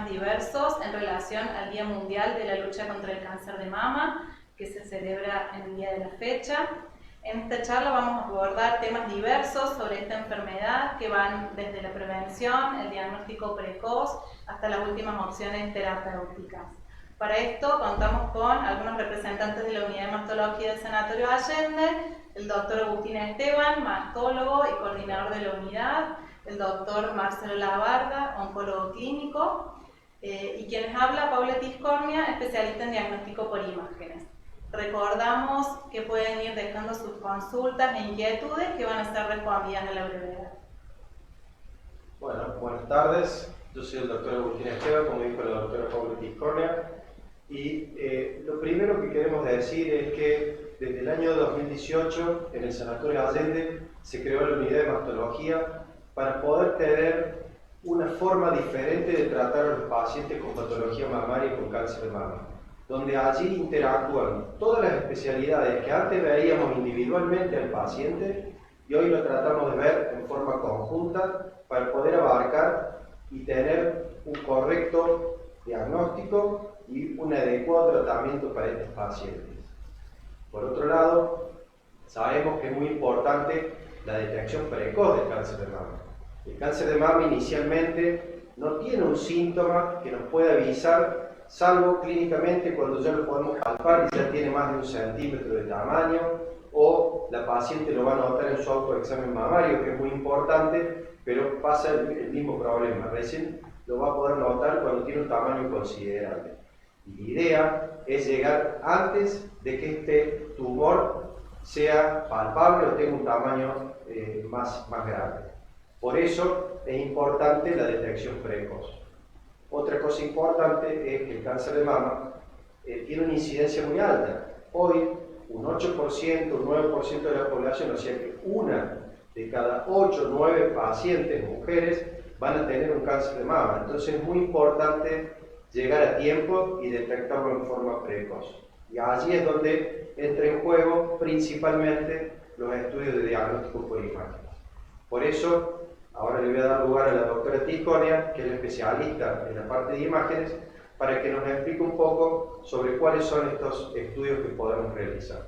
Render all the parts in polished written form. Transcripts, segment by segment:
temas diversos en relación al Día Mundial de la Lucha contra el Cáncer de Mama, que se celebra en el día de la fecha. En esta charla vamos a abordar temas diversos sobre esta enfermedad que van desde la prevención, el diagnóstico precoz, hasta las últimas opciones terapéuticas. Para esto contamos con algunos representantes de la Unidad de Mastología del Sanatorio Allende, el doctor Agustín Esteban, mastólogo y coordinador de la unidad, el doctor Marcelo Labarda, oncólogo clínico, y quien les habla, Paula Tiscornia, especialista en diagnóstico por imágenes. Recordamos que pueden ir dejando sus consultas e inquietudes que van a ser respondidas a la brevedad. Bueno, buenas tardes. Yo soy el doctor Agustín Esteban, como dijo la doctora Paula Tiscornia. Y lo primero que queremos decir es que desde el año 2018 en el Sanatorio Allende se creó la unidad de mastología para poder tener una forma diferente de tratar a los pacientes con patología mamaria y con cáncer de mama, donde allí interactúan todas las especialidades que antes veíamos individualmente al paciente y hoy lo tratamos de ver en forma conjunta para poder abarcar y tener un correcto diagnóstico y un adecuado tratamiento para estos pacientes. Por otro lado, sabemos que es muy importante la detección precoz del cáncer de mama. El cáncer de mama inicialmente no tiene un síntoma que nos pueda avisar, salvo clínicamente cuando ya lo podemos palpar y ya tiene más de 1 centímetro de tamaño, o la paciente lo va a notar en su autoexamen mamario, que es muy importante, pero pasa el mismo problema. Recién lo va a poder notar cuando tiene un tamaño considerable. Y la idea es llegar antes de que este tumor sea palpable o tenga un tamaño más grande. Por eso es importante la detección precoz. Otra cosa importante es que el cáncer de mama tiene una incidencia muy alta. Hoy, un 8%, un 9% de la población, o sea que 1 de cada 8 o 9 pacientes mujeres van a tener un cáncer de mama. Entonces es muy importante llegar a tiempo y detectarlo en forma precoz. Y allí es donde entra en juego principalmente los estudios de diagnóstico por imágenes. Por eso, ahora le voy a dar lugar a la doctora Tiscornia, que es la especialista en la parte de imágenes, para que nos explique un poco sobre cuáles son estos estudios que podemos realizar.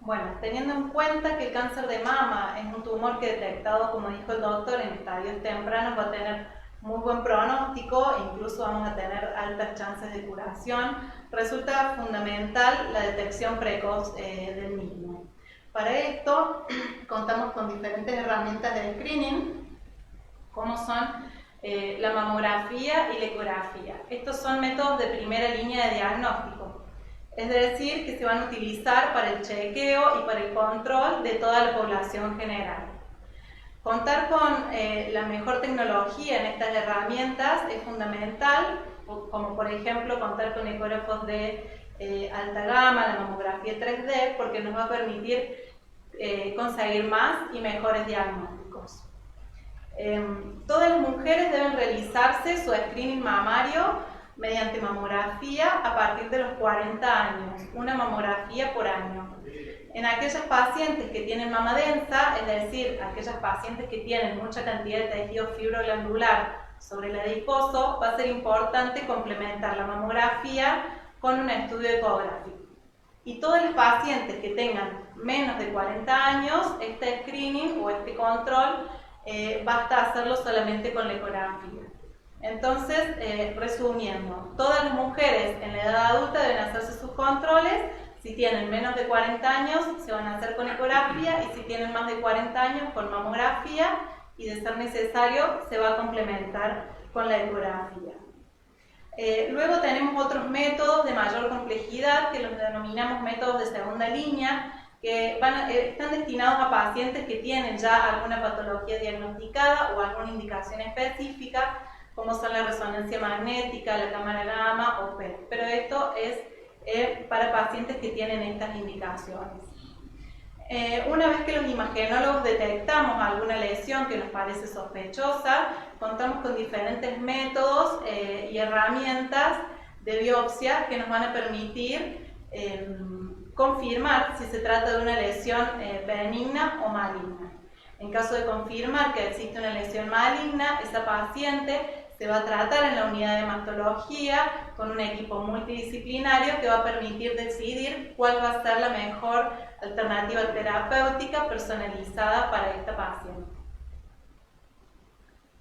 Bueno, teniendo en cuenta que el cáncer de mama es un tumor que detectado, como dijo el doctor, en estadios tempranos va a tener muy buen pronóstico e incluso vamos a tener altas chances de curación, resulta fundamental la detección precoz del mismo. Para esto contamos con diferentes herramientas de screening, como son la mamografía y la ecografía. Estos son métodos de primera línea de diagnóstico, es decir, que se van a utilizar para el chequeo y para el control de toda la población general. Contar con la mejor tecnología en estas herramientas es fundamental, como por ejemplo contar con ecógrafos de alta gama, la mamografía 3D, porque nos va a permitir conseguir más y mejores diagnósticos. Todas las mujeres deben realizarse su screening mamario mediante mamografía a partir de los 40 años, una mamografía por año. En aquellas pacientes que tienen mama densa, es decir, aquellas pacientes que tienen mucha cantidad de tejido fibroglandular sobre el adiposo, va a ser importante complementar la mamografía con un estudio ecográfico. Y todas las pacientes que tengan menos de 40 años, este screening o este control basta hacerlo solamente con la ecografía. Entonces, resumiendo, todas las mujeres en la edad adulta deben hacerse sus controles. Si tienen menos de 40 años, se van a hacer con ecografía, y si tienen más de 40 años, con mamografía, y de ser necesario, se va a complementar con la ecografía. Luego tenemos otros métodos de mayor complejidad, que los denominamos métodos de segunda línea, que están destinados a pacientes que tienen ya alguna patología diagnosticada o alguna indicación específica, como son la resonancia magnética, la cámara gamma o PET. Pero esto es para pacientes que tienen estas indicaciones. Una vez que los imagenólogos detectamos alguna lesión que nos parece sospechosa, contamos con diferentes métodos y herramientas de biopsia que nos van a permitir confirmar si se trata de una lesión benigna o maligna. En caso de confirmar que existe una lesión maligna, esa paciente se va a tratar en la unidad de mastología con un equipo multidisciplinario que va a permitir decidir cuál va a ser la mejor alternativa terapéutica personalizada para esta paciente.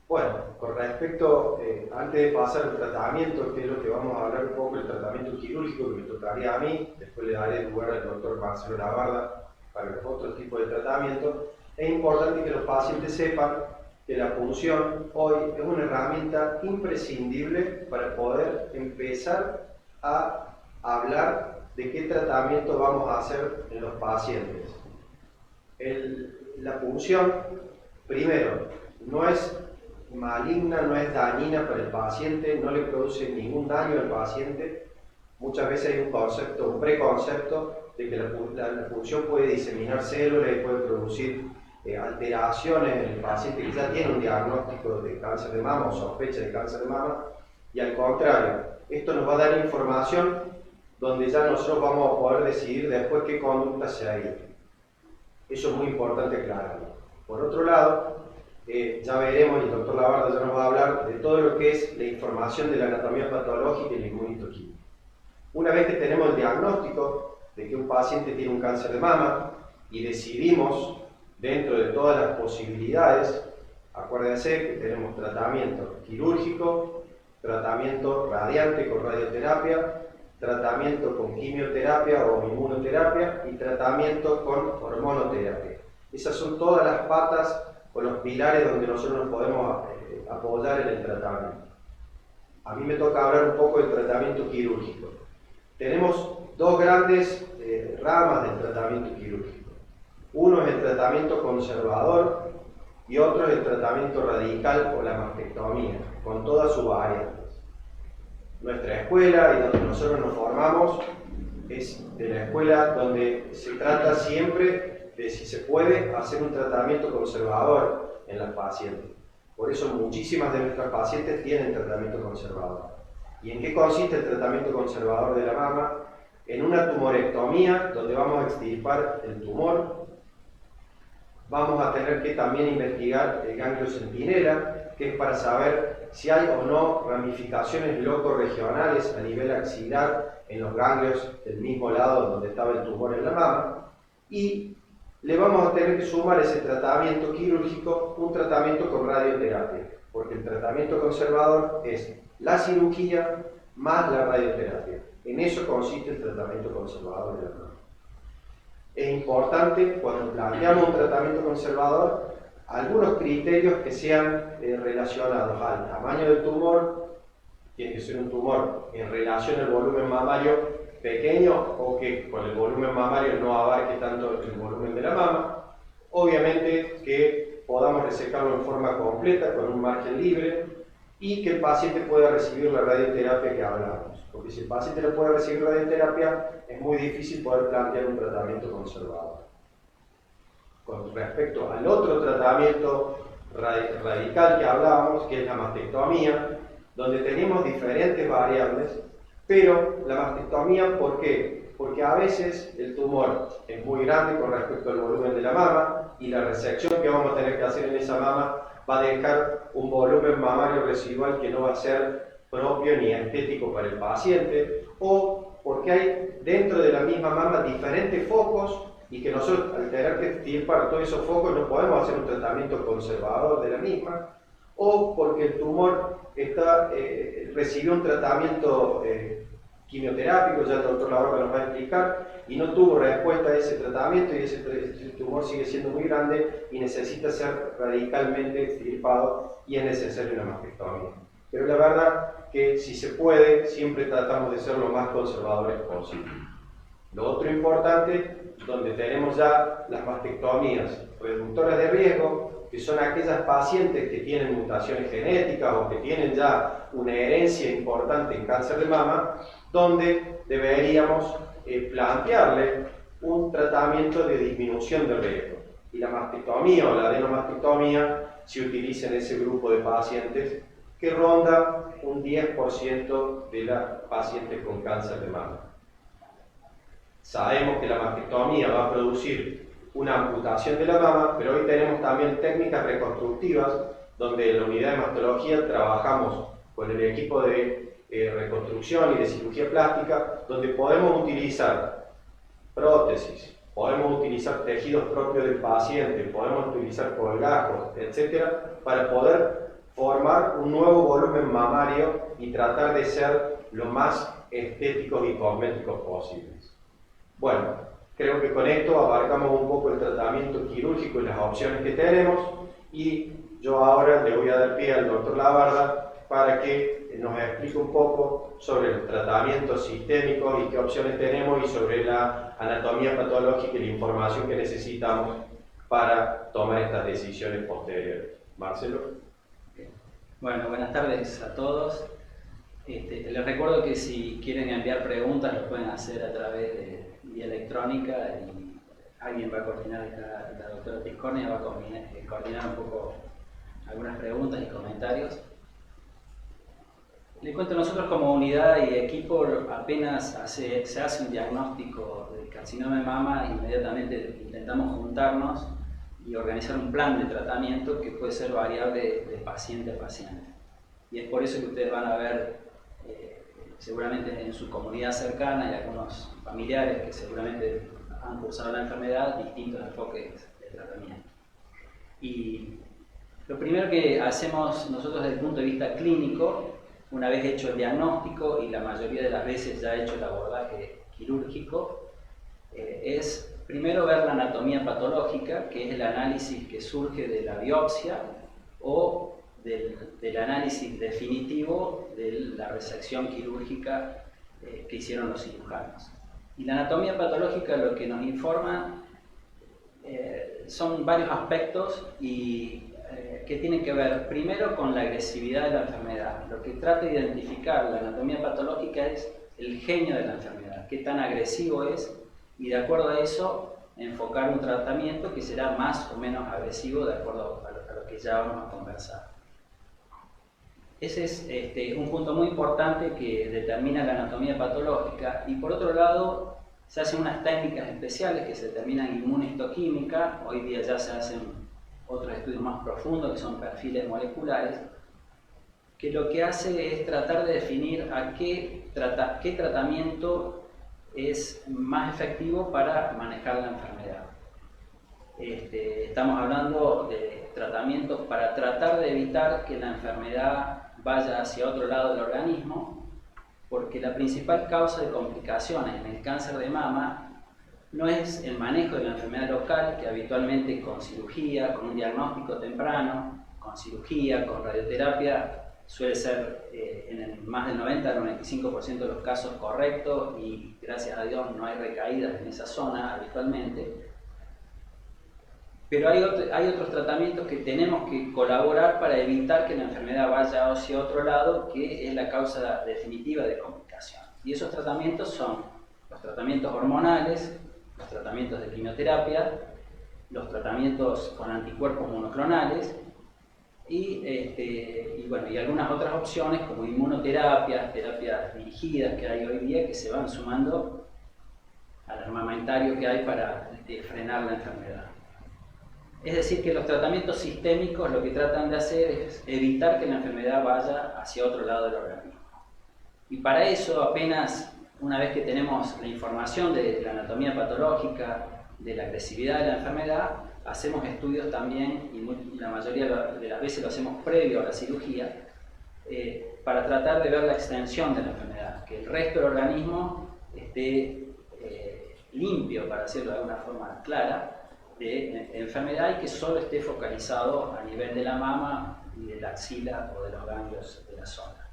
Bueno, con respecto, antes de pasar al tratamiento, que es lo que vamos a hablar un poco, el tratamiento quirúrgico que me tocaría a mí, después le daré lugar al doctor Marcelo Labarda para los otros tipos de tratamiento, es importante que los pacientes sepan que la punción hoy es una herramienta imprescindible para poder empezar a hablar de qué tratamiento vamos a hacer en los pacientes. La punción, primero, no es maligna, no es dañina para el paciente, no le produce ningún daño al paciente. Muchas veces hay un preconcepto de que la punción puede diseminar células y puede producir alteraciones en el paciente que ya tiene un diagnóstico de cáncer de mama o sospecha de cáncer de mama, y al contrario, esto nos va a dar información donde ya nosotros vamos a poder decidir después qué conducta seguir. Eso es muy importante aclararlo. Por otro lado, ya veremos, y el doctor Labarda ya nos va a hablar de todo lo que es la información de la anatomía patológica y la inmunohistoquímica. Una vez que tenemos el diagnóstico de que un paciente tiene un cáncer de mama y decidimos, dentro de todas las posibilidades, acuérdense que tenemos tratamiento quirúrgico, tratamiento radiante con radioterapia, tratamiento con quimioterapia o inmunoterapia y tratamiento con hormonoterapia. Esas son todas las patas o los pilares donde nosotros nos podemos apoyar en el tratamiento. A mí me toca hablar un poco del tratamiento quirúrgico. Tenemos dos grandes ramas del tratamiento quirúrgico. Uno es el tratamiento conservador y otro es el tratamiento radical o la mastectomía, con todas sus variantes. Nuestra escuela y donde nosotros nos formamos es de la escuela donde se trata siempre de, si se puede, hacer un tratamiento conservador en las pacientes. Por eso muchísimas de nuestras pacientes tienen tratamiento conservador. ¿Y en qué consiste el tratamiento conservador de la mama? En una tumorectomía, donde vamos a extirpar el tumor. Vamos a tener que también investigar el ganglio centinela, que es para saber si hay o no ramificaciones locorregionales a nivel axilar en los ganglios del mismo lado donde estaba el tumor en la mama. Y le vamos a tener que sumar ese tratamiento quirúrgico un tratamiento con radioterapia, porque el tratamiento conservador es la cirugía más la radioterapia. En eso consiste el tratamiento conservador de la mama. Es importante, cuando planteamos un tratamiento conservador, algunos criterios que sean relacionados al tamaño del tumor. Tiene que ser un tumor en relación al volumen mamario pequeño o que con el volumen mamario no abarque tanto el volumen de la mama. Obviamente que podamos resecarlo en forma completa con un margen libre y que el paciente pueda recibir la radioterapia que hablamos. Porque si el paciente no puede recibir radioterapia, es muy difícil poder plantear un tratamiento conservador. Con respecto al otro tratamiento radical que hablábamos, que es la mastectomía, donde tenemos diferentes variables, pero la mastectomía, ¿por qué? Porque a veces el tumor es muy grande con respecto al volumen de la mama y la resección que vamos a tener que hacer en esa mama va a dejar un volumen mamario residual que no va a ser propio ni estético para el paciente, o porque hay dentro de la misma mama diferentes focos y que nosotros al tener que extirpar todos esos focos no podemos hacer un tratamiento conservador de la misma, o porque el tumor recibió un tratamiento quimioterápico, ya el doctor Labarda nos va a explicar, y no tuvo respuesta a ese tratamiento y ese tumor sigue siendo muy grande y necesita ser radicalmente extirpado y es necesaria una mastectomía. Pero la verdad que si se puede, siempre tratamos de ser lo más conservadores posible. Lo otro importante, donde tenemos ya las mastectomías reductoras de riesgo, que son aquellas pacientes que tienen mutaciones genéticas o que tienen ya una herencia importante en cáncer de mama, donde deberíamos plantearle un tratamiento de disminución de riesgo. Y la mastectomía o la adenomastectomía se utiliza en ese grupo de pacientes que ronda un 10% de las pacientes con cáncer de mama. Sabemos que la mastectomía va a producir una amputación de la mama, pero hoy tenemos también técnicas reconstructivas donde en la unidad de mastología trabajamos con el equipo de reconstrucción y de cirugía plástica, donde podemos utilizar prótesis, podemos utilizar tejidos propios del paciente, podemos utilizar colgajos, etcétera, para poder formar un nuevo volumen mamario y tratar de ser lo más estéticos y cosméticos posibles. Bueno, creo que con esto abarcamos un poco el tratamiento quirúrgico y las opciones que tenemos, y yo ahora le voy a dar pie al doctor Labarda para que nos explique un poco sobre los tratamientos sistémicos y qué opciones tenemos, y sobre la anatomía patológica y la información que necesitamos para tomar estas decisiones posteriores. Marcelo. Bueno, buenas tardes a todos. Les recuerdo que si quieren enviar preguntas lo pueden hacer a través de vía electrónica, y alguien va a coordinar, la doctora Tiscornia va a coordinar un poco algunas preguntas y comentarios. Les cuento, nosotros como unidad y equipo apenas se hace un diagnóstico de carcinoma de mama, inmediatamente intentamos juntarnos y organizar un plan de tratamiento que puede ser variable de paciente a paciente. Y es por eso que ustedes van a ver seguramente en su comunidad cercana y algunos familiares que seguramente han cursado la enfermedad distintos enfoques de tratamiento. Y lo primero que hacemos nosotros desde el punto de vista clínico, una vez hecho el diagnóstico y la mayoría de las veces ya hecho el abordaje quirúrgico, es primero ver la anatomía patológica, que es el análisis que surge de la biopsia o del análisis definitivo de la resección quirúrgica que hicieron los cirujanos. Y la anatomía patológica lo que nos informa son varios aspectos que tienen que ver primero con la agresividad de la enfermedad. Lo que trata de identificar la anatomía patológica es el genio de la enfermedad, qué tan agresivo es, y de acuerdo a eso enfocar un tratamiento que será más o menos agresivo de acuerdo a lo que ya vamos a conversar. Ese es un punto muy importante que determina la anatomía patológica. Y por otro lado, se hacen unas técnicas especiales que se determinan inmunohistoquímica. Hoy día ya se hacen otros estudios más profundos que son perfiles moleculares, que lo que hace es tratar de definir qué tratamiento es más efectivo para manejar la enfermedad. Estamos hablando de tratamientos para tratar de evitar que la enfermedad vaya hacia otro lado del organismo, porque la principal causa de complicaciones en el cáncer de mama no es el manejo de la enfermedad local, que habitualmente con cirugía, con un diagnóstico temprano, con cirugía, con radioterapia, suele ser en el más del 90 al 95% de los casos correcto, y gracias a Dios no hay recaídas en esa zona habitualmente. Pero hay otros tratamientos que tenemos que colaborar para evitar que la enfermedad vaya hacia otro lado, que es la causa definitiva de complicación. Y esos tratamientos son los tratamientos hormonales, los tratamientos de quimioterapia, los tratamientos con anticuerpos monoclonales y algunas otras opciones como inmunoterapias, terapias dirigidas que hay hoy día, que se van sumando al armamentario que hay para frenar la enfermedad. Es decir, que los tratamientos sistémicos lo que tratan de hacer es evitar que la enfermedad vaya hacia otro lado del organismo. Y para eso, apenas una vez que tenemos la información de la anatomía patológica, de la agresividad de la enfermedad, hacemos estudios también, y la mayoría de las veces lo hacemos previo a la cirugía, para tratar de ver la extensión de la enfermedad, que el resto del organismo esté limpio, para decirlo de alguna forma clara, de enfermedad, y que solo esté focalizado a nivel de la mama y de la axila o de los ganglios de la zona.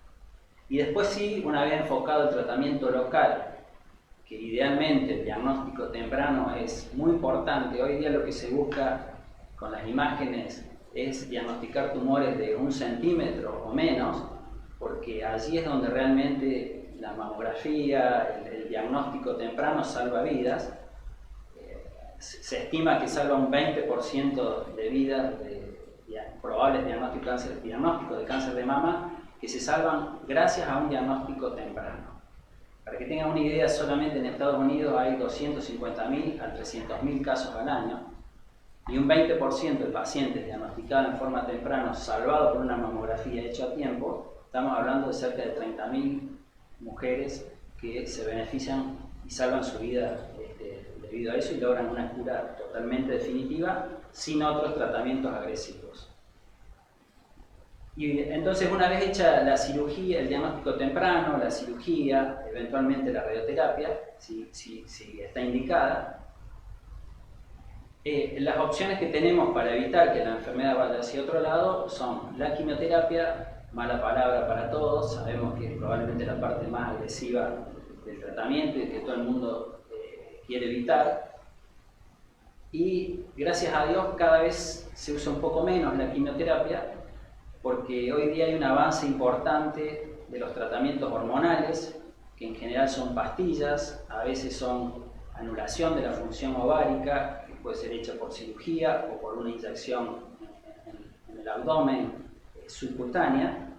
Y después sí, una vez enfocado el tratamiento local, que idealmente el diagnóstico temprano es muy importante. Hoy día lo que se busca con las imágenes es diagnosticar tumores de 1 centímetro o menos, porque allí es donde realmente la mamografía, el diagnóstico temprano salva vidas. Se estima que salva un 20% de vidas de probables diagnósticos de cáncer de mama, que se salvan gracias a un diagnóstico temprano. Para que tengan una idea, solamente en Estados Unidos hay 250.000 a 300.000 casos al año. y un 20% de pacientes diagnosticados en forma temprana, salvados por una mamografía hecha a tiempo, estamos hablando de cerca de 30.000 mujeres que se benefician y salvan su vida debido a eso y logran una cura totalmente definitiva sin otros tratamientos agresivos. Y entonces, una vez hecha la cirugía, el diagnóstico temprano, la cirugía, eventualmente la radioterapia, si está indicada, las opciones que tenemos para evitar que la enfermedad vaya hacia otro lado son la quimioterapia, mala palabra para todos, sabemos que es probablemente la parte más agresiva del tratamiento y que todo el mundo quiere evitar. Y gracias a Dios cada vez se usa un poco menos la quimioterapia, porque hoy día hay un avance importante de los tratamientos hormonales, que en general son pastillas, a veces son anulación de la función ovárica, que puede ser hecha por cirugía o por una inyección en el abdomen subcutánea,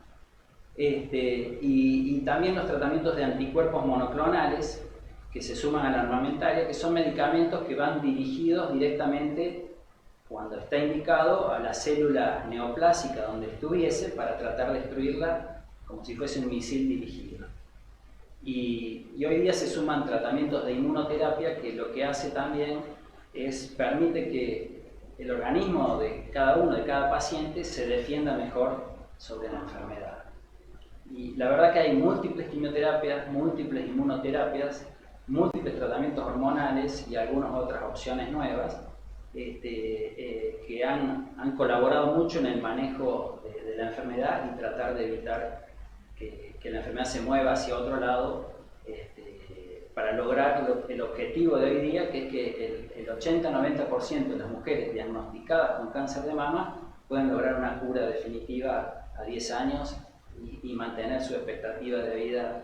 y también los tratamientos de anticuerpos monoclonales que se suman a la armamentaria, que son medicamentos que van dirigidos directamente, cuando está indicado, a la célula neoplásica donde estuviese para tratar de destruirla como si fuese un misil dirigido. Y hoy día se suman tratamientos de inmunoterapia que lo que hace también es permite que el organismo de cada uno, de cada paciente, se defienda mejor sobre la enfermedad. Y la verdad que hay múltiples quimioterapias, múltiples inmunoterapias, múltiples tratamientos hormonales y algunas otras opciones nuevas que han colaborado mucho en el manejo de la enfermedad y tratar de evitar que la enfermedad se mueva hacia otro lado, para lograr el objetivo de hoy día, que es que el 80-90% de las mujeres diagnosticadas con cáncer de mama pueden lograr una cura definitiva a 10 años y mantener su expectativa de vida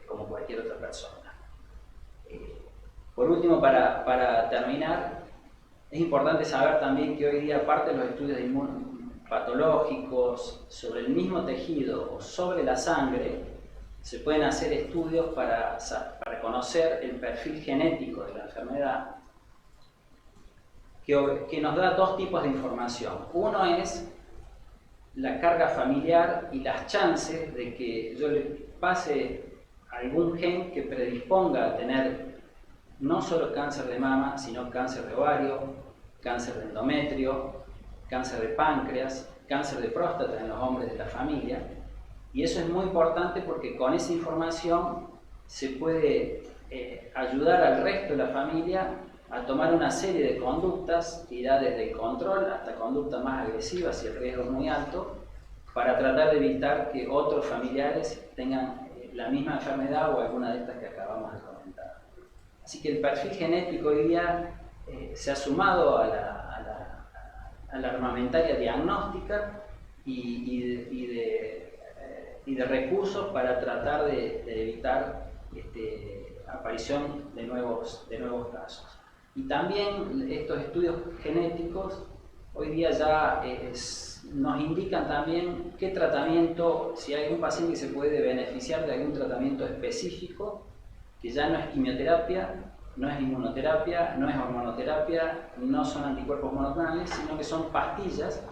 como cualquier otra persona. Por último, para terminar, es importante saber también que hoy día, aparte de los estudios patológicos sobre el mismo tejido o sobre la sangre, se pueden hacer estudios para conocer el perfil genético de la enfermedad, que nos da dos tipos de información. Uno es la carga familiar y las chances de que yo le pase algún gen que predisponga a tener no solo cáncer de mama, sino cáncer de ovario, cáncer de endometrio, cáncer de páncreas, cáncer de próstata en los hombres de la familia. Y eso es muy importante porque con esa información se puede ayudar al resto de la familia a tomar una serie de conductas, que irá desde el control hasta conductas más agresivas si el riesgo es muy alto, para tratar de evitar que otros familiares tengan la misma enfermedad o alguna de estas que acabamos de comentar. Así que el perfil genético hoy día se ha sumado a la armamentaria diagnóstica y de recursos para tratar de evitar aparición de nuevos casos. Y también estos estudios genéticos hoy día ya nos indican también qué tratamiento, si hay algún paciente que se puede beneficiar de algún tratamiento específico, que ya no es quimioterapia, no es inmunoterapia, no es hormonoterapia, no son anticuerpos monoclonales, sino que son pastillas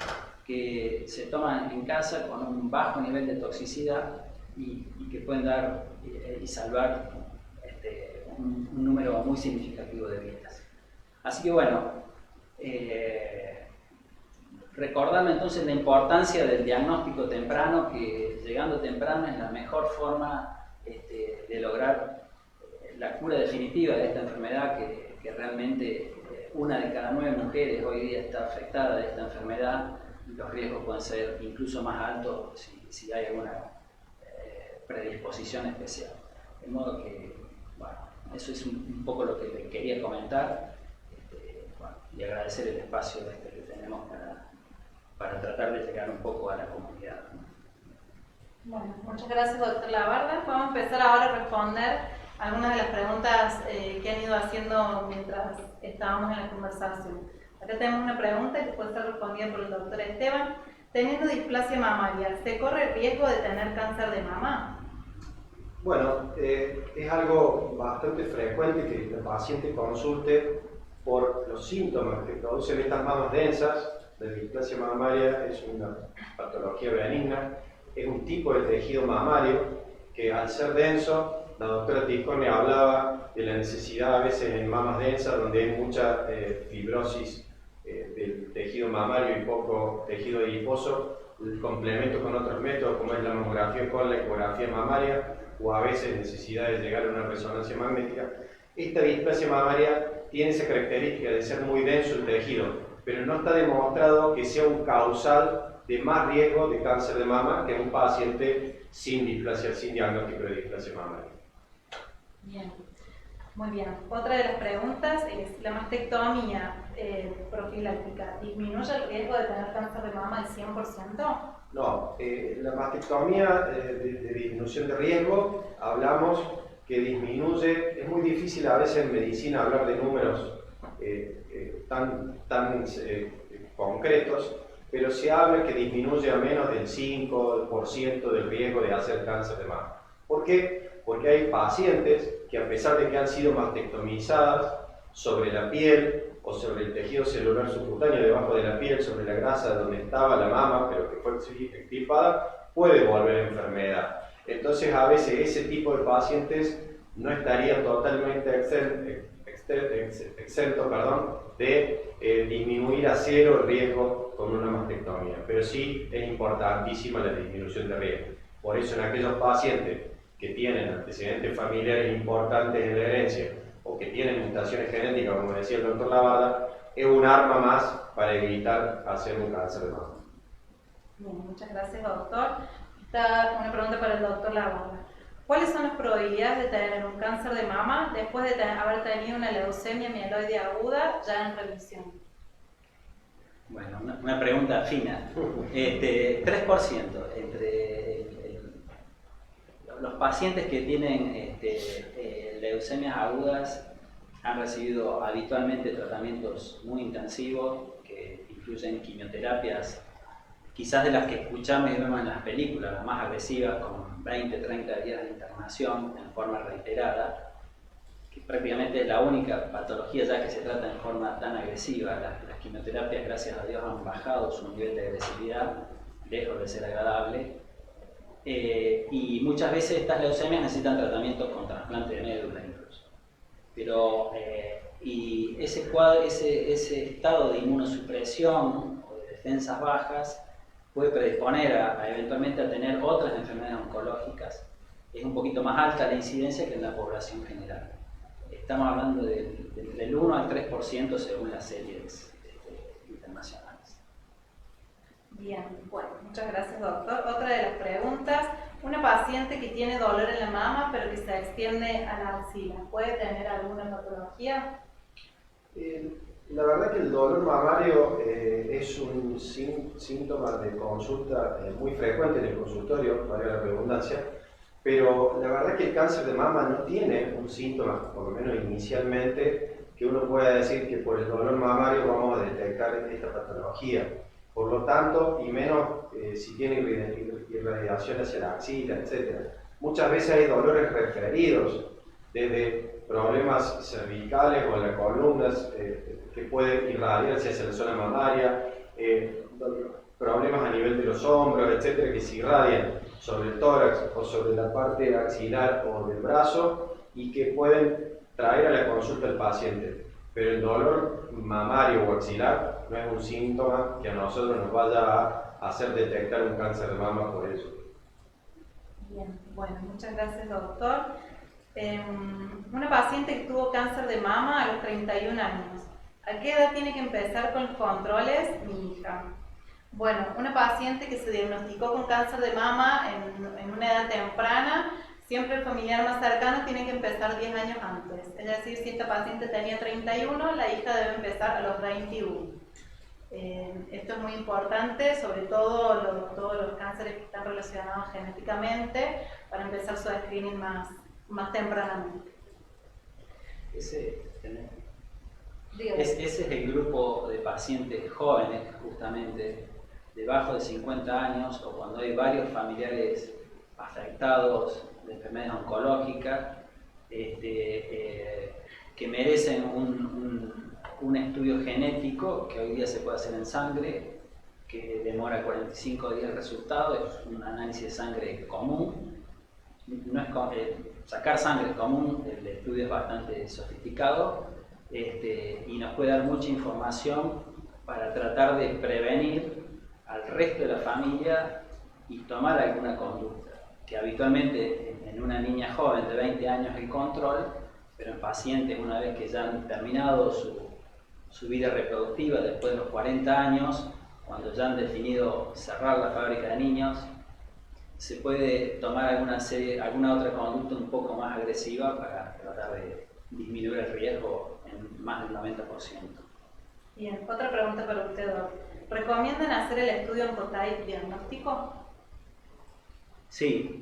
que se toman en casa con un bajo nivel de toxicidad y que pueden dar y salvar un número muy significativo de vidas. Así que bueno, recordarme entonces la importancia del diagnóstico temprano, que llegando temprano es la mejor forma de lograr la cura definitiva de esta enfermedad, que realmente una de cada 9 mujeres hoy día está afectada de esta enfermedad. Los riesgos pueden ser incluso más altos si hay alguna predisposición especial. De modo que, bueno, eso es un poco lo que les quería comentar, y agradecer el espacio que tenemos para tratar de llegar un poco a la comunidad. Bueno, muchas gracias, doctor Labarda. Vamos a empezar ahora a responder algunas de las preguntas que han ido haciendo mientras estábamos en la conversación. Acá tenemos una pregunta que puede ser respondida por el doctor Esteban. Teniendo displasia mamaria, ¿se corre el riesgo de tener cáncer de mama? Bueno, es algo bastante frecuente que el paciente consulte por los síntomas que producen estas mamas densas. La displasia mamaria es una patología benigna, es un tipo de tejido mamario que al ser denso, la doctora Tiscornia hablaba de la necesidad a veces en mamas densas donde hay mucha fibrosis del tejido mamario y poco tejido adiposo, el complemento con otros métodos como es la mamografía con la ecografía mamaria o a veces necesidad de llegar a una resonancia magnética. Esta displasia mamaria tiene esa característica de ser muy denso el tejido, pero no está demostrado que sea un causal de más riesgo de cáncer de mama que un paciente sin displasia, sin diagnóstico de displasia mamaria. Bien, muy bien. Otra de las preguntas es, ¿la mastectomía profiláctica disminuye el riesgo de tener cáncer de mama al 100%? No, la mastectomía de disminución de riesgo, hablamos que disminuye, es muy difícil a veces en medicina hablar de números tan concretos, pero se habla que disminuye a menos del 5% del riesgo de hacer cáncer de mama. ¿Por qué? Porque hay pacientes que a pesar de que han sido mastectomizadas sobre la piel o sobre el tejido celular subcutáneo debajo de la piel, sobre la grasa donde estaba la mama, pero que fue extirpada, puede volver enfermedad. Entonces a veces ese tipo de pacientes no estarían totalmente exentos de disminuir a cero el riesgo con una mastectomía, pero sí es importantísima la disminución de riesgo. Por eso en aquellos pacientes que tienen antecedentes familiares importantes en la herencia o que tienen mutaciones genéticas, como decía el doctor Labarda, es un arma más para evitar hacer un cáncer de mama. Bien, muchas gracias, doctor. Está una pregunta para el doctor Labarda. ¿Cuáles son las probabilidades de tener un cáncer de mama después de haber tenido una leucemia mieloide aguda ya en remisión? Bueno, una pregunta fina. 3% entre los pacientes que tienen leucemias agudas han recibido habitualmente tratamientos muy intensivos que incluyen quimioterapias, quizás de las que escuchamos y vemos en las películas, las más agresivas, con 20-30 días de internación en forma reiterada, que prácticamente es la única patología ya que se trata en forma tan agresiva. Las quimioterapias, gracias a Dios, han bajado su nivel de agresividad, lejos de ser agradable, y muchas veces estas leucemias necesitan tratamientos con trasplante de médula incluso. Pero, y ese estado de inmunosupresión o de defensas bajas puede predisponer eventualmente a tener otras enfermedades oncológicas. Es un poquito más alta la incidencia que en la población general. Estamos hablando del 1 al 3% según las series internacionales. Bien, bueno, muchas gracias, doctor. Otra de las preguntas, una paciente que tiene dolor en la mama pero que se extiende a la axila, ¿puede tener alguna patología? La verdad que el dolor mamario es un síntoma de consulta muy frecuente en el consultorio, valga la redundancia, pero la verdad que el cáncer de mama no tiene un síntoma, por lo menos inicialmente, que uno pueda decir que por el dolor mamario vamos a detectar esta patología. Por lo tanto, y menos si tiene irradiación hacia la axila, etc. Muchas veces hay dolores referidos, desde problemas cervicales o en las columnas que pueden irradiarse hacia la zona mamaria, problemas a nivel de los hombros, etcétera, que se irradian sobre el tórax o sobre la parte axilar o del brazo y que pueden traer a la consulta al paciente. Pero el dolor mamario o axilar no es un síntoma que a nosotros nos vaya a hacer detectar un cáncer de mama por eso. Bien, bueno, muchas gracias, doctor. Una paciente que tuvo cáncer de mama a los 31 años. ¿A qué edad tiene que empezar con los controles? Mi hija. Bueno, una paciente que se diagnosticó con cáncer de mama en una edad temprana, siempre el familiar más cercano tiene que empezar 10 años antes. Es decir, si esta paciente tenía 31, la hija debe empezar a los 21. Esto es muy importante, sobre todo todos los cánceres que están relacionados genéticamente, para empezar su screening más tempranamente. Ese es el grupo de pacientes jóvenes, justamente, debajo de 50 años, o cuando hay varios familiares afectados de enfermedades oncológicas, que merecen un estudio genético que hoy día se puede hacer en sangre, que demora 45 días el resultado, es un análisis de sangre común. No es sacar sangre es común, el estudio es bastante sofisticado y nos puede dar mucha información para tratar de prevenir al resto de la familia y tomar alguna conducta, que habitualmente en una niña joven de 20 años el control, pero en pacientes una vez que ya han terminado su vida reproductiva después de los 40 años, cuando ya han definido cerrar la fábrica de niños, se puede tomar alguna otra conducta un poco más agresiva para tratar de disminuir el riesgo en más del 90%. Bien, otra pregunta para usted, doctor. ¿Recomiendan hacer el estudio Oncotype diagnóstico? Sí,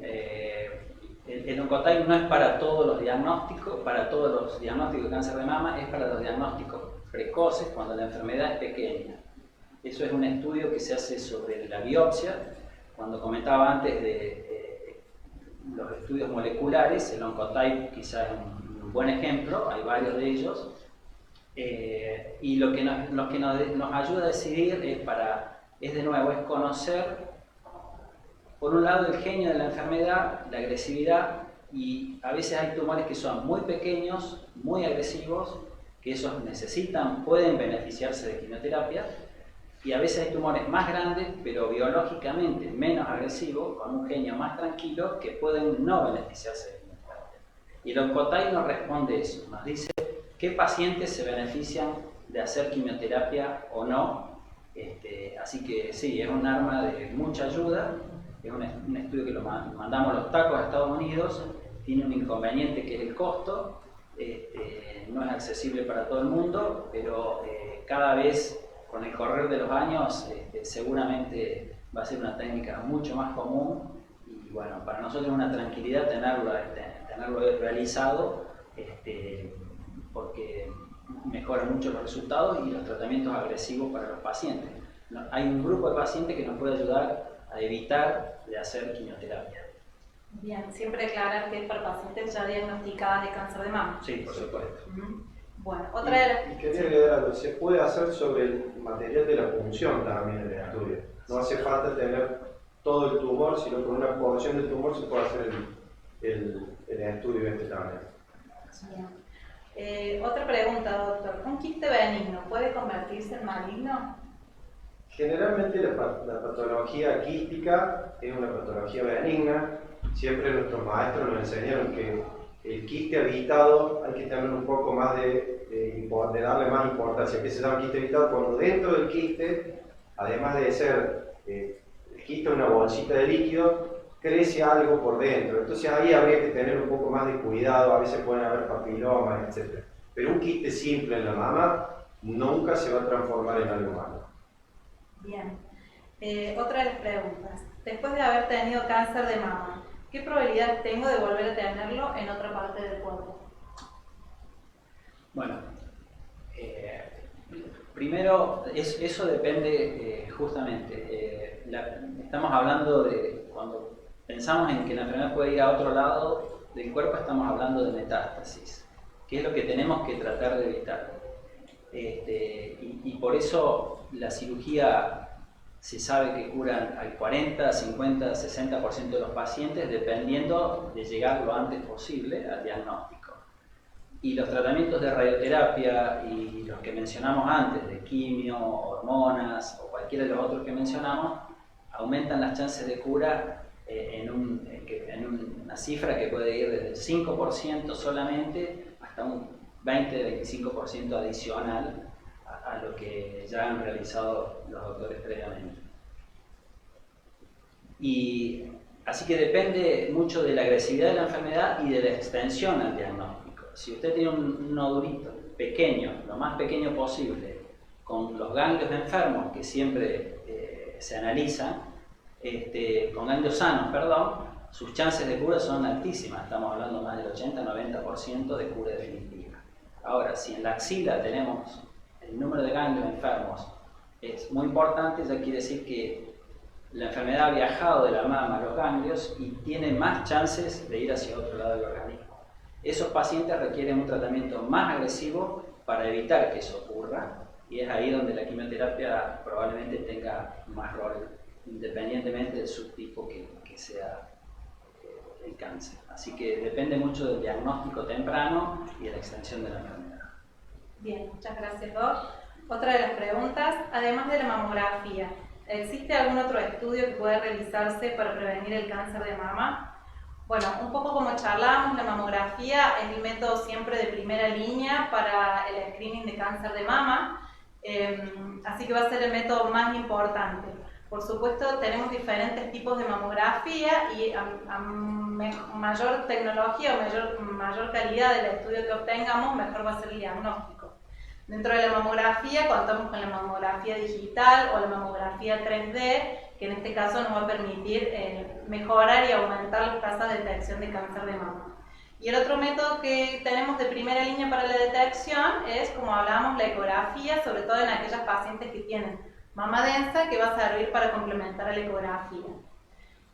el Oncotype no es para todos los diagnósticos, de cáncer de mama, es para los diagnósticos precoces cuando la enfermedad es pequeña. Eso es un estudio que se hace sobre la biopsia. Cuando comentaba antes de los estudios moleculares, el Oncotype quizás es un buen ejemplo, hay varios de ellos. Y lo que nos ayuda a decidir es de nuevo conocer, por un lado, el genio de la enfermedad, la agresividad, y a veces hay tumores que son muy pequeños, muy agresivos, que esos pueden beneficiarse de quimioterapia, y a veces hay tumores más grandes, pero biológicamente menos agresivos, con un genio más tranquilo, que pueden no beneficiarse de quimioterapia. Y el Oncotype nos responde eso, nos dice qué pacientes se benefician de hacer quimioterapia o no. Así que sí, es un arma de mucha ayuda, es un estudio que lo mandamos los tacos a Estados Unidos, tiene un inconveniente que es el costo, no es accesible para todo el mundo, pero cada vez con el correr de los años seguramente va a ser una técnica mucho más común y bueno, para nosotros es una tranquilidad tenerlo realizado porque mejora mucho los resultados y los tratamientos agresivos para los pacientes. Hay un grupo de pacientes que nos puede ayudar a evitar de hacer quimioterapia. Bien, siempre aclarar que es para pacientes ya diagnosticadas de cáncer de mama. Sí, por supuesto. Bueno, otra de las... Y quería agregar algo, se puede hacer sobre el material de la punción también en el estudio. No hace falta tener todo el tumor, sino con una porción del tumor se puede hacer el estudio también. Bien. Otra pregunta, doctor. ¿Un quiste benigno puede convertirse en maligno? Generalmente la patología quística es una patología benigna. Siempre nuestros maestros nos enseñaron que el quiste habitado hay que tener un poco más de darle más importancia. ¿Qué se llama quiste habitado? Cuando dentro del quiste, además de ser el quiste una bolsita de líquido, crece algo por dentro. Entonces ahí habría que tener un poco más de cuidado, a veces pueden haber papilomas, etc. Pero un quiste simple en la mama nunca se va a transformar en algo malo. Bien. Otra de las preguntas. Después de haber tenido cáncer de mama, ¿qué probabilidad tengo de volver a tenerlo en otra parte del cuerpo? Bueno, primero, eso depende justamente. Estamos hablando de, cuando pensamos en que la enfermedad puede ir a otro lado del cuerpo, estamos hablando de metástasis, que es lo que tenemos que tratar de evitar. Y por eso la cirugía se sabe que curan al 40, 50, 60% de los pacientes, dependiendo de llegar lo antes posible al diagnóstico. Y los tratamientos de radioterapia y los que mencionamos antes, de quimio, hormonas o cualquiera de los otros que mencionamos, aumentan las chances de cura en una cifra que puede ir desde el 5% solamente hasta un 20-25% adicional a lo que ya han realizado los doctores previamente. Y así que depende mucho de la agresividad de la enfermedad y de la extensión al diagnóstico. Si usted tiene un nodulito pequeño, lo más pequeño posible, con los ganglios enfermos que siempre se analizan, con ganglios sanos, perdón, sus chances de cura son altísimas, estamos hablando más del 80-90% de cura definitiva. Ahora, si en la axila tenemos el número de ganglios enfermos es muy importante, ya quiere decir que la enfermedad ha viajado de la mama a los ganglios y tiene más chances de ir hacia otro lado del organismo. Esos pacientes requieren un tratamiento más agresivo para evitar que eso ocurra, y es ahí donde la quimioterapia probablemente tenga más rol, independientemente del subtipo que sea el cáncer. Así que depende mucho del diagnóstico temprano y de la extensión de la enfermedad. Bien, muchas gracias, Doc. Otra de las preguntas, además de la mamografía, ¿existe algún otro estudio que pueda realizarse para prevenir el cáncer de mama? Bueno, un poco como charlamos, la mamografía es el método siempre de primera línea para el screening de cáncer de mama, así que va a ser el método más importante. Por supuesto, tenemos diferentes tipos de mamografía y a mayor tecnología o mayor calidad del estudio que obtengamos, mejor va a ser el diagnóstico. Dentro de la mamografía contamos con la mamografía digital o la mamografía 3D, que en este caso nos va a permitir mejorar y aumentar las tasas de detección de cáncer de mama. Y el otro método que tenemos de primera línea para la detección es, como hablábamos, la ecografía, sobre todo en aquellas pacientes que tienen mama densa, que va a servir para complementar a la ecografía.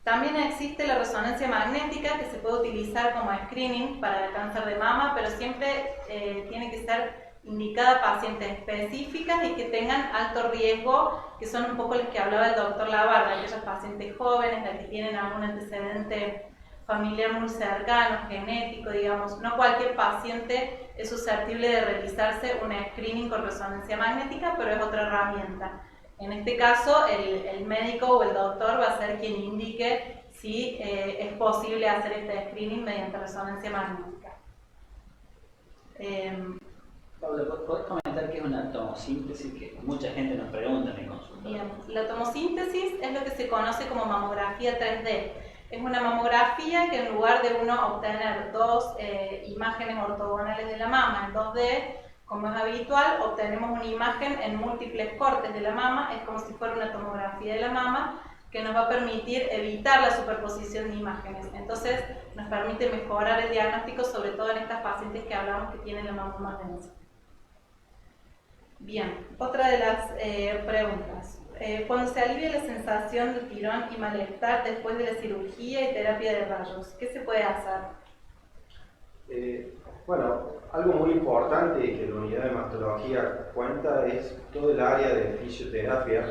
También existe la resonancia magnética, que se puede utilizar como screening para el cáncer de mama, pero siempre tiene que ser indicada a pacientes específicas y que tengan alto riesgo, que son un poco los que hablaba el doctor Labarda, aquellos pacientes jóvenes, los que tienen algún antecedente familiar muy cercano, genético, digamos. No cualquier paciente es susceptible de realizarse un screening con resonancia magnética, pero es otra herramienta. En este caso, el médico o el doctor va a ser quien indique si es posible hacer este screening mediante resonancia magnética. Pablo, ¿podés comentar qué es una tomosíntesis? Que mucha gente nos pregunta en el consultorio. Bien, la tomosíntesis es lo que se conoce como mamografía 3D. Es una mamografía que en lugar de uno obtener dos imágenes ortogonales de la mama en 2D, como es habitual, obtenemos una imagen en múltiples cortes de la mama. Es como si fuera una tomografía de la mama, que nos va a permitir evitar la superposición de imágenes. Entonces, nos permite mejorar el diagnóstico, sobre todo en estas pacientes que hablamos que tienen la mama más densa. Bien, otra de las preguntas. Cuando se alivia la sensación de tirón y malestar después de la cirugía y terapia de rayos, ¿qué se puede hacer? Bueno, algo muy importante que la unidad de mastología cuenta es todo el área de fisioterapia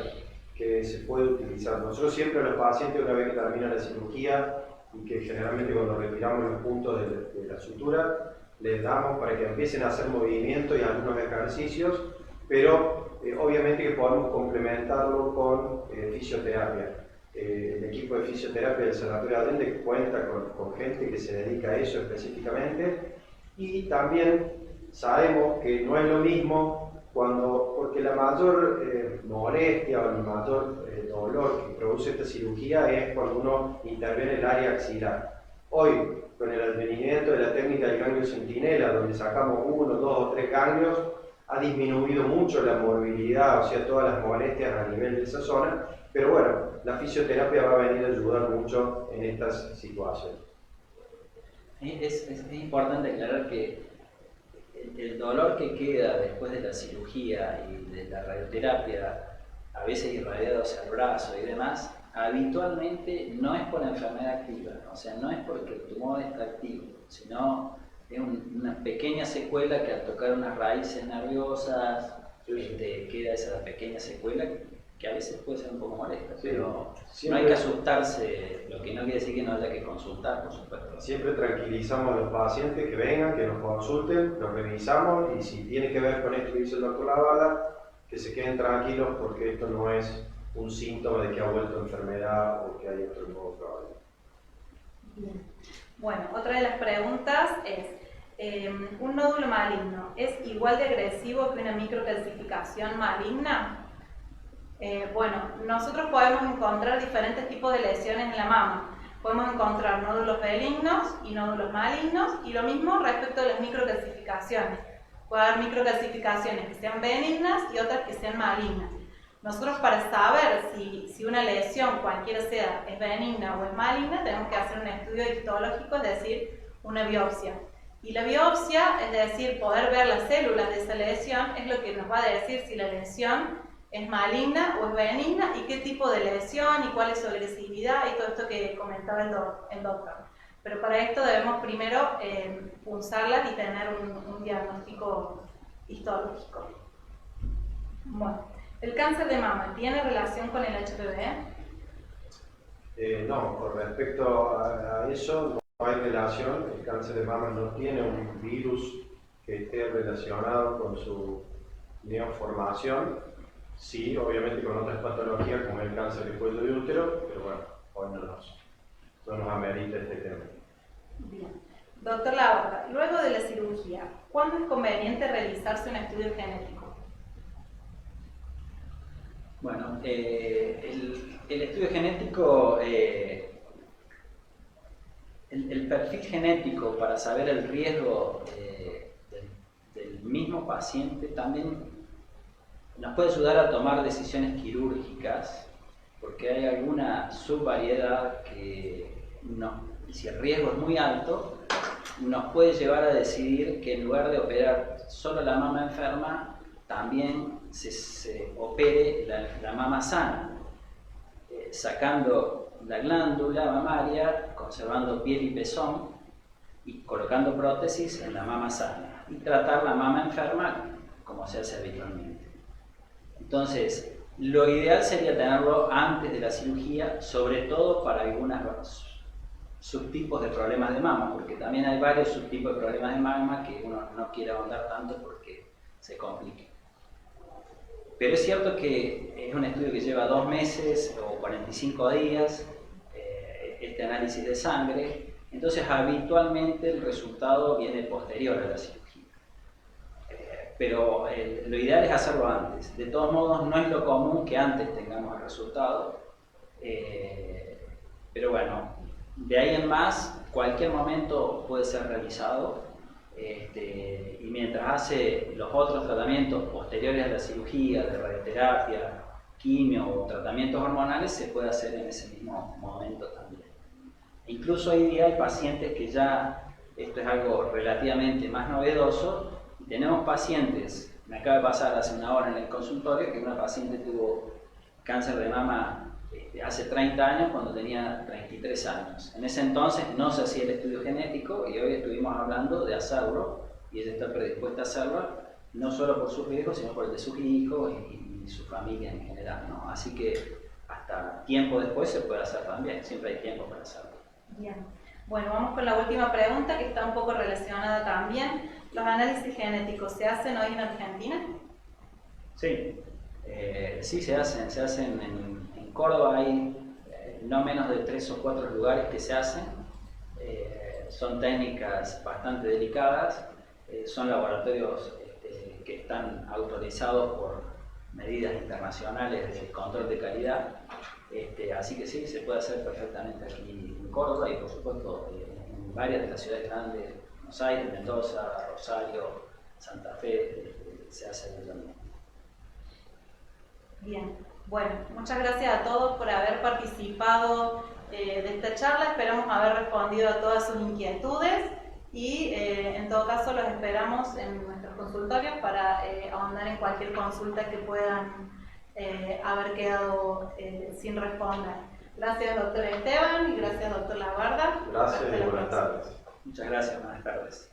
que se puede utilizar. Nosotros siempre a los pacientes, una vez que termina la cirugía y que generalmente cuando retiramos los puntos de la sutura, les damos para que empiecen a hacer movimiento y algunos ejercicios, pero obviamente que podemos complementarlo con fisioterapia. El equipo de fisioterapia del Sanatorio Allende cuenta con gente que se dedica a eso específicamente, y también sabemos que no es lo mismo porque la mayor molestia o el mayor dolor que produce esta cirugía es cuando uno interviene en el área axilar. Hoy, con el advenimiento de la técnica del ganglio centinela, donde sacamos 1, 2 o 3 ganglios, ha disminuido mucho la morbilidad, o sea, todas las molestias a nivel de esa zona, pero bueno, la fisioterapia va a venir a ayudar mucho en estas situaciones. Es importante aclarar que el dolor que queda después de la cirugía y de la radioterapia, a veces irradiado hacia el brazo y demás, habitualmente no es por la enfermedad activa, o sea, no es porque el tumor está activo, sino es una pequeña secuela que al tocar unas raíces nerviosas queda esa pequeña secuela que a veces puede ser un poco molesta, pero siempre, no hay que asustarse, lo que no quiere decir que no haya que consultar, por supuesto. Siempre tranquilizamos a los pacientes que vengan, que nos consulten, los revisamos, y si tiene que ver con esto que dice el doctor Labarda, que se queden tranquilos porque esto no es un síntoma de que ha vuelto enfermedad o que hay otro nuevo problema. Bien. Bueno, otra de las preguntas es, ¿un nódulo maligno es igual de agresivo que una microcalcificación maligna? Bueno, nosotros podemos encontrar diferentes tipos de lesiones en la mama. Podemos encontrar nódulos benignos y nódulos malignos, y lo mismo respecto a las microcalcificaciones. Puede haber microcalcificaciones que sean benignas y otras que sean malignas. Nosotros, para saber si una lesión, cualquiera sea, es benigna o es maligna, tenemos que hacer un estudio histológico, es decir, una biopsia. Y la biopsia, es decir, poder ver las células de esa lesión, es lo que nos va a decir si la lesión es maligna o es benigna y qué tipo de lesión y cuál es su agresividad y todo esto que comentaba el doctor. Pero para esto debemos primero punzarlas y tener un diagnóstico histológico. Bueno, ¿el cáncer de mama tiene relación con el HPV? No, con respecto a eso no hay relación. El cáncer de mama no tiene un virus que esté relacionado con su neoformación. Sí, obviamente con otras patologías como el cáncer de cuello de útero, pero bueno, hoy no nos amerita este tema. Bien. Doctor Labarda, luego de la cirugía, ¿cuándo es conveniente realizarse un estudio genético? Bueno, el estudio genético, el perfil genético para saber el riesgo del mismo paciente también nos puede ayudar a tomar decisiones quirúrgicas, porque hay alguna subvariedad que si el riesgo es muy alto, nos puede llevar a decidir que en lugar de operar solo la mama enferma, también se opere la mama sana, sacando la glándula mamaria, conservando piel y pezón y colocando prótesis en la mama sana y tratar la mama enferma como se hace habitualmente. Entonces, lo ideal sería tenerlo antes de la cirugía, sobre todo para algunos subtipos de problemas de mama, porque también hay varios subtipos de problemas de mama que uno no quiere ahondar tanto porque se complica. Pero es cierto que es un estudio que lleva 2 meses o 45 días, este análisis de sangre, entonces habitualmente el resultado viene posterior a la cirugía. Pero lo ideal es hacerlo antes. De todos modos, no es lo común que antes tengamos el resultado, pero bueno, de ahí en más, cualquier momento puede ser realizado. Y mientras hace los otros tratamientos posteriores a la cirugía, de radioterapia, quimio o tratamientos hormonales, se puede hacer en ese mismo momento también. Incluso hoy día hay pacientes que ya, esto es algo relativamente más novedoso, y tenemos pacientes, me acaba de pasar hace una hora en el consultorio, que una paciente tuvo cáncer de mama hace 30 años cuando tenía 33 años. En ese entonces no se hacía el estudio genético y hoy estuvimos hablando de hacerlo y ella está predispuesta a hacerlo, no solo por sus riesgos, sino por el de sus hijos y su familia en general, ¿no? Así que hasta tiempo después se puede hacer también, siempre hay tiempo para hacerlo. Bien. Bueno, vamos con la última pregunta que está un poco relacionada también. ¿Los análisis genéticos se hacen hoy en Argentina? Sí, sí se hacen en Córdoba, hay no menos de 3 o 4 lugares que se hacen. Son técnicas bastante delicadas, son laboratorios que están autorizados por medidas internacionales de control de calidad, así que sí, se puede hacer perfectamente aquí en Córdoba y por supuesto en varias de las ciudades grandes, Buenos Aires, Mendoza, Rosario, Santa Fe, se hace también. Bien, bueno, muchas gracias a todos por haber participado de esta charla, esperamos haber respondido a todas sus inquietudes y en todo caso los esperamos en nuestros consultorios para ahondar en cualquier consulta que puedan haber quedado sin responder. Gracias doctor Esteban y gracias doctor Labarda. Gracias y buenas tardes. Muchas gracias, buenas tardes.